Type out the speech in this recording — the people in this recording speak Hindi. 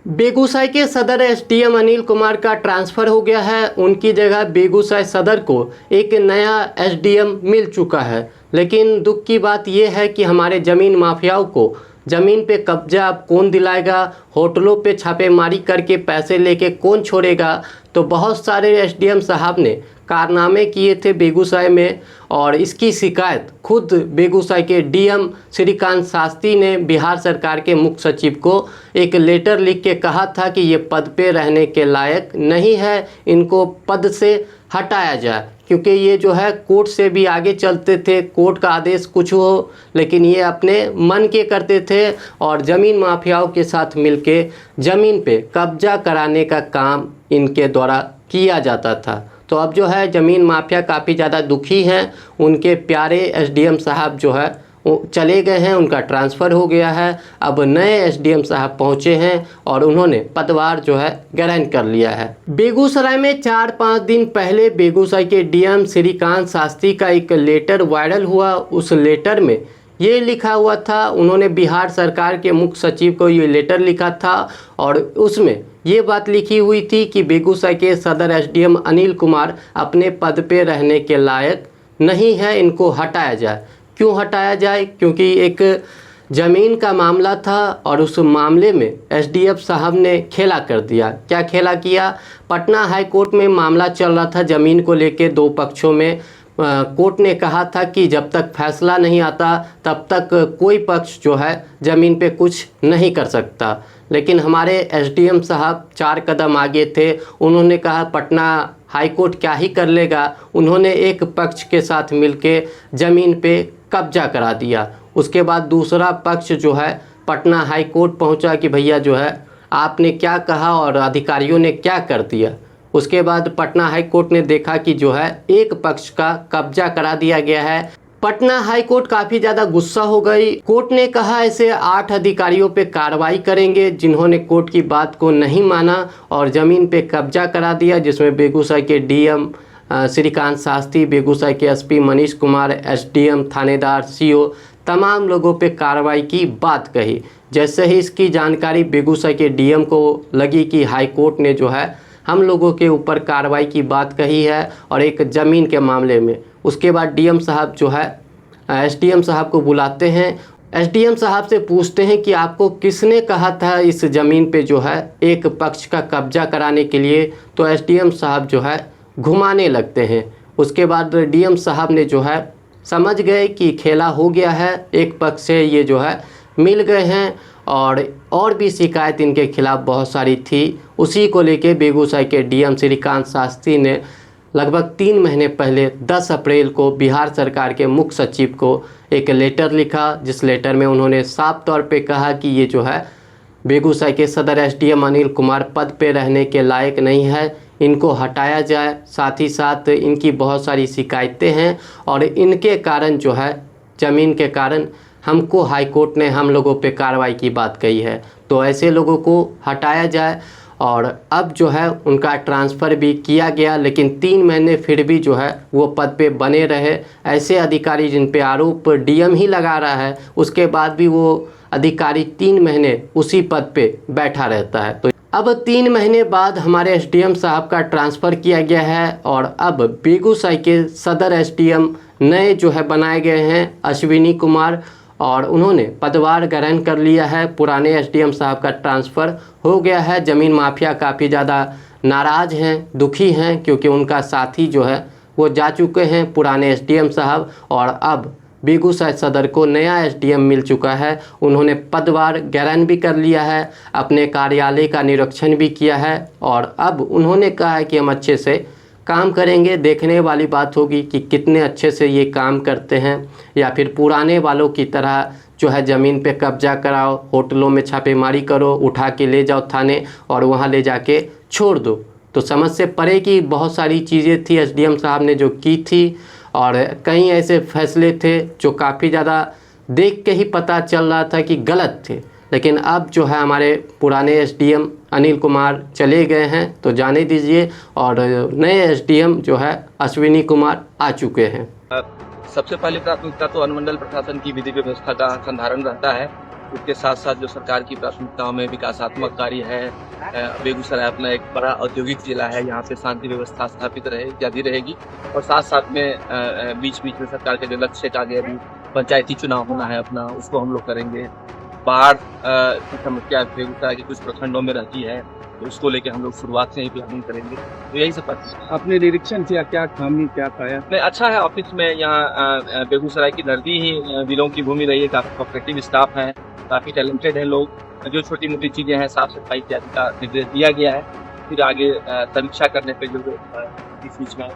बेगूसराय के सदर एसडीएम अनिल कुमार का ट्रांसफ़र हो गया है। उनकी जगह बेगूसराय सदर को एक नया एसडीएम मिल चुका है। लेकिन दुख की बात यह है कि हमारे ज़मीन माफियाओं को ज़मीन पे कब्जा अब कौन दिलाएगा, होटलों पे छापेमारी करके पैसे लेके कौन छोड़ेगा। तो बहुत सारे एसडीएम साहब ने कारनामे किए थे बेगूसराय में, और इसकी शिकायत खुद बेगूसराय के डीएम श्रीकांत शास्त्री ने बिहार सरकार के मुख्य सचिव को एक लेटर लिख के कहा था कि ये पद पे रहने के लायक नहीं है, इनको पद से हटाया जाए। क्योंकि ये जो है कोर्ट से भी आगे चलते थे, कोर्ट का आदेश कुछ हो, लेकिन ये अपने मन के करते थे और ज़मीन माफियाओं के साथ मिलके ज़मीन पे कब्जा कराने का काम इनके द्वारा किया जाता था। तो अब जो है ज़मीन माफिया काफ़ी ज़्यादा दुखी हैं। उनके प्यारे एसडीएम साहब जो है वो चले गए हैं, उनका ट्रांसफ़र हो गया है। अब नए एसडीएम साहब पहुंचे हैं और उन्होंने पदभार जो है ग्रहण कर लिया है। बेगूसराय में 4-5 दिन पहले बेगूसराय के डीएम श्रीकांत शास्त्री का एक लेटर वायरल हुआ। उस लेटर में ये लिखा हुआ था, उन्होंने बिहार सरकार के मुख्य सचिव को ये लेटर लिखा था और उसमें ये बात लिखी हुई थी कि बेगूसराय के सदर एसडीएम अनिल कुमार अपने पद पे रहने के लायक नहीं है, इनको हटाया जाए। क्यों हटाया जाए? क्योंकि एक ज़मीन का मामला था और उस मामले में एसडीएम साहब ने खेला कर दिया। क्या खेला किया? पटना हाई कोर्ट में मामला चल रहा था ज़मीन को लेके, दो पक्षों में। कोर्ट ने कहा था कि जब तक फैसला नहीं आता तब तक कोई पक्ष जो है ज़मीन पे कुछ नहीं कर सकता। लेकिन हमारे एसडीएम साहब 4 कदम आगे थे। उन्होंने कहा पटना हाई कोर्ट क्या ही कर लेगा। उन्होंने एक पक्ष के साथ मिलके ज़मीन पे कब्जा करा दिया। उसके बाद दूसरा पक्ष जो है पटना हाई कोर्ट पहुंचा कि भैया जो है आपने क्या कहा और अधिकारियों ने क्या कर दिया। उसके बाद पटना हाई कोर्ट ने देखा कि जो है एक पक्ष का कब्जा करा दिया गया है। पटना हाई कोर्ट काफ़ी ज़्यादा गुस्सा हो गई। कोर्ट ने कहा ऐसे 8 अधिकारियों पे कार्रवाई करेंगे जिन्होंने कोर्ट की बात को नहीं माना और ज़मीन पे कब्जा करा दिया, जिसमें बेगूसराय के डीएम श्रीकांत शास्त्री, बेगूसराय के एसपी मनीष कुमार, एसडीएम, थानेदार, सीओ, तमाम लोगों पे कार्रवाई की बात कही। जैसे ही इसकी जानकारी बेगूसराय के डीएम को लगी कि हाई कोर्ट ने जो है हम लोगों के ऊपर कार्रवाई की बात कही है और एक ज़मीन के मामले में, उसके बाद डीएम साहब जो है एसडीएम साहब को बुलाते हैं। एसडीएम साहब से पूछते हैं कि आपको किसने कहा था इस ज़मीन पे जो है एक पक्ष का कब्जा कराने के लिए। तो एसडीएम साहब जो है घुमाने लगते हैं। उसके बाद डीएम साहब ने जो है समझ गए कि खेला हो गया है, एक पक्ष से ये जो है मिल गए हैं और भी शिकायत इनके खिलाफ़ बहुत सारी थी। उसी को लेके बेगूसराय के डीएम श्रीकांत शास्त्री ने लगभग 3 महीने पहले 10 अप्रैल को बिहार सरकार के मुख्य सचिव को एक लेटर लिखा, जिस लेटर में उन्होंने साफ तौर पे कहा कि ये जो है बेगूसराय के सदर एसडीएम अनिल कुमार पद पे रहने के लायक नहीं है, इनको हटाया जाए। साथ ही साथ इनकी बहुत सारी शिकायतें हैं और इनके कारण जो है ज़मीन के कारण हमको हाई कोर्ट ने हम लोगों पे कार्रवाई की बात कही है। तो ऐसे लोगों को हटाया जाए। और अब जो है उनका ट्रांसफ़र भी किया गया, लेकिन 3 महीने फिर भी जो है वो पद पे बने रहे। ऐसे अधिकारी जिन पे आरोप डीएम ही लगा रहा है, उसके बाद भी वो अधिकारी 3 महीने उसी पद पे बैठा रहता है। तो अब 3 महीने बाद हमारे एसडीएम साहब का ट्रांसफ़र किया गया है और अब बेगूसराय के सदर एसडीएम नए जो है बनाए गए हैं अश्विनी कुमार, और उन्होंने पदभार ग्रहण कर लिया है। पुराने एसडीएम साहब का ट्रांसफ़र हो गया है। ज़मीन माफिया काफ़ी ज़्यादा नाराज़ हैं, दुखी हैं, क्योंकि उनका साथी जो है वो जा चुके हैं पुराने एसडीएम साहब, और अब बेगूसराय सदर को नया एसडीएम मिल चुका है। उन्होंने पदभार ग्रहण भी कर लिया है, अपने कार्यालय का निरीक्षण भी किया है और अब उन्होंने कहा है कि हम अच्छे से काम करेंगे। देखने वाली बात होगी कि कितने अच्छे से ये काम करते हैं, या फिर पुराने वालों की तरह जो है ज़मीन पे कब्जा कराओ, होटलों में छापेमारी करो, उठा के ले जाओ थाने और वहाँ ले जाके छोड़ दो। तो समझ से परे की बहुत सारी चीज़ें थी एसडीएम साहब ने जो की थी, और कई ऐसे फैसले थे जो काफ़ी ज़्यादा देख के ही पता चल रहा था कि गलत थे। लेकिन अब जो है हमारे पुराने एसडीएम अनिल कुमार चले गए हैं, तो जाने दीजिए, और नए एसडीएम जो है अश्विनी कुमार आ चुके हैं। सबसे पहली प्राथमिकता तो अनुमंडल प्रशासन की विधि व्यवस्था का संधारण रहता है उसके साथ साथ जो सरकार की प्राथमिकताओं में विकासात्मक कार्य है, बेगूसराय अपना एक बड़ा औद्योगिक जिला है, यहाँ पे शांति व्यवस्था स्थापित जारी रहेगी। और साथ साथ में बीच बीच में सरकार के जो लक्ष्य का आगे अभी पंचायती चुनाव होना है अपना, उसको हम लोग करेंगे। बाढ़ की समस्या बेगूसराय के कुछ प्रखंडों में रहती है, तो उसको लेके हम लोग शुरुआत से ही प्लानिंग करेंगे। तो यही सब बात आपने निरीक्षण किया, क्या खामी क्या पाया? नहीं, अच्छा है ऑफिस में। यहाँ बेगूसराय की धरती ही वीरों की भूमि रही है, काफी कोऑपरेटिव स्टाफ है, काफी टैलेंटेड है लोग। जो छोटी मोटी चीजें हैं, साफ सफाई इत्यादि का निर्देश दिया गया है। फिर आगे समीक्षा करने पे जो बीच बीच में